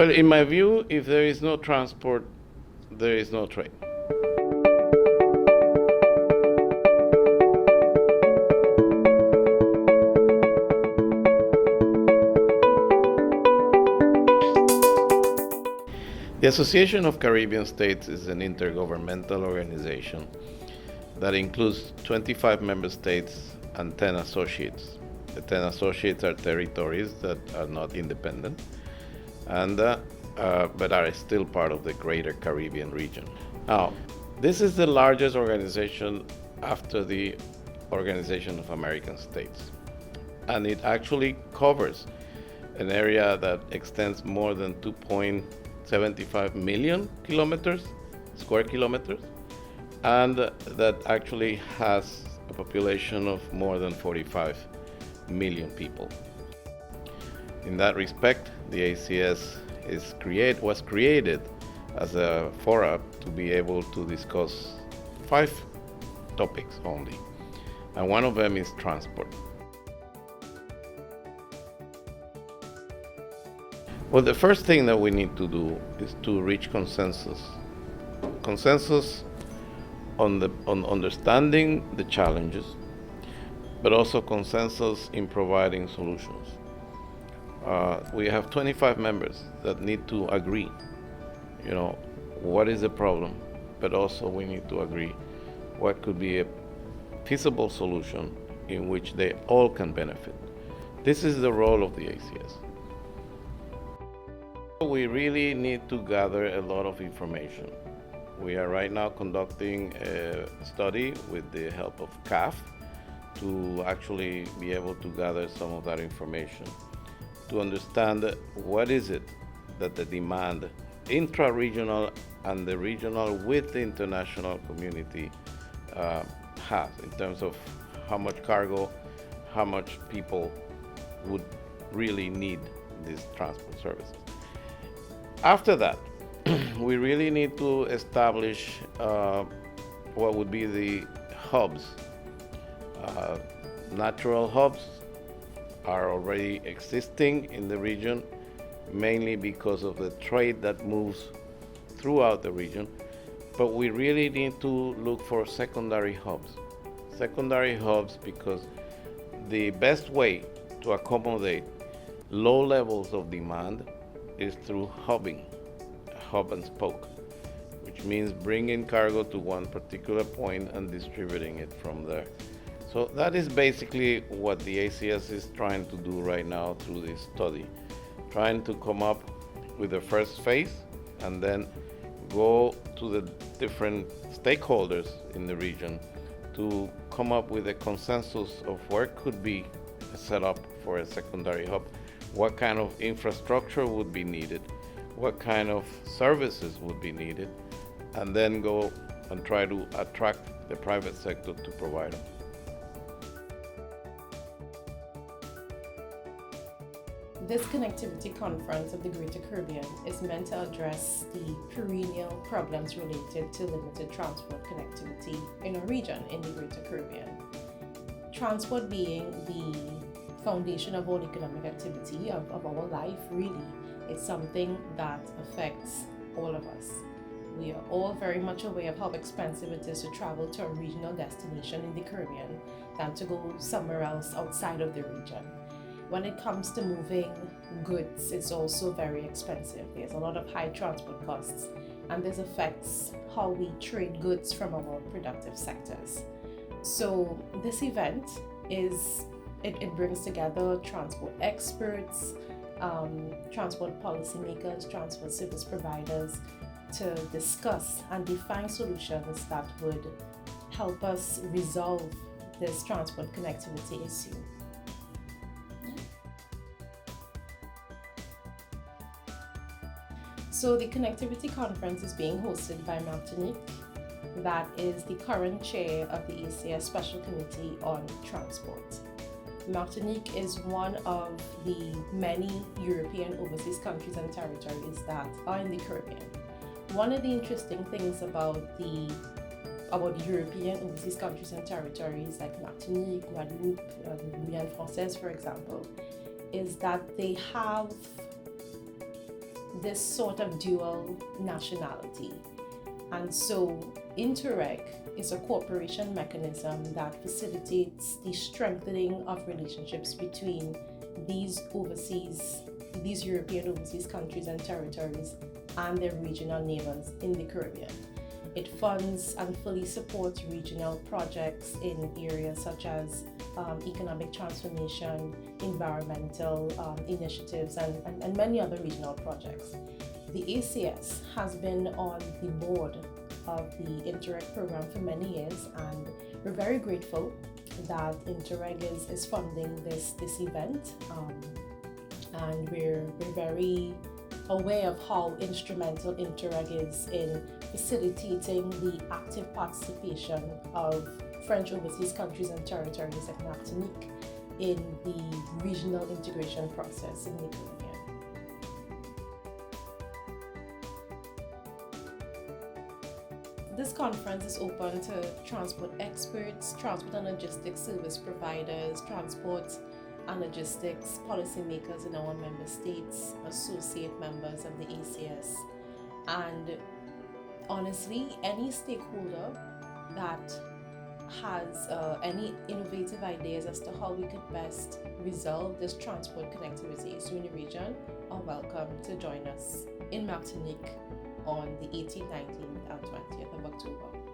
But in my view, if there is no transport, there is no trade. The Association of Caribbean States is an intergovernmental organization that includes 25 member states and 10 associates. The 10 associates are territories that are not independent, and but are still part of the greater Caribbean region. Now, this is the largest organization after the Organization of American States, and it actually covers an area that extends more than 2.75 million square kilometers, and that actually has a population of more than 45 million people. In that respect, the ACS was created as a forum to be able to discuss 5 topics only, and one of them is transport. Well, the first thing that we need to do is to reach consensus on understanding the challenges, but also consensus in providing solutions. We have 25 members that need to agree, what is the problem, but also we need to agree what could be a feasible solution in which they all can benefit. This is the role of the ACS. We really need to gather a lot of information. We are right now conducting a study with the help of CAF to actually be able to gather some of that information, to understand what is it that the demand intra-regional and the regional with the international community has in terms of how much cargo, how much people would really need these transport services. After that, we really need to establish what would be the hubs. Natural hubs are already existing in the region, mainly because of the trade that moves throughout the region, but we really need to look for secondary hubs. Secondary hubs because the best way to accommodate low levels of demand is through hubbing, hub and spoke, which means bringing cargo to one particular point and distributing it from there. So that is basically what the ACS is trying to do right now through this study, trying to come up with the first phase and then go to the different stakeholders in the region to come up with a consensus of where could be a setup for a secondary hub, what kind of infrastructure would be needed, what kind of services would be needed, and then go and try to attract the private sector to provide them. This connectivity conference of the Greater Caribbean is meant to address the perennial problems related to limited transport connectivity in our region in the Greater Caribbean. Transport being the foundation of all economic activity of our life, really, it's something that affects all of us. We are all very much aware of how expensive it is to travel to a regional destination in the Caribbean than to go somewhere else outside of the region. When it comes to moving goods, it's also very expensive. There's a lot of high transport costs, and this affects how we trade goods from our productive sectors. So this event it brings together transport experts, transport policymakers, transport service providers to discuss and define solutions that would help us resolve this transport connectivity issue. So the connectivity conference is being hosted by Martinique, that is the current chair of the ACS Special Committee on Transport. Martinique is one of the many European overseas countries and territories that are in the Caribbean. One of the interesting things about European overseas countries and territories like Martinique, Guadeloupe, Guyane Française, for example, is that they have this sort of dual nationality. And so Interreg is a cooperation mechanism that facilitates the strengthening of relationships between these European overseas countries and territories and their regional neighbors in the Caribbean. It funds and fully supports regional projects in areas such as economic transformation, environmental initiatives, and many other regional projects. The ACS has been on the board of the Interreg program for many years, and we're very grateful that Interreg is funding this event, and we're very aware of how instrumental Interreg is in facilitating the active participation of French overseas countries and territories like Martinique in the regional integration process in the Caribbean. This conference is open to transport experts, transport and logistics service providers, transport and logistics policymakers in our member states, associate members of the ACS, and honestly, any stakeholder that has any innovative ideas as to how we could best resolve this transport connectivity issue in the region are welcome to join us in Martinique on the 18th, 19th, and 20th of October.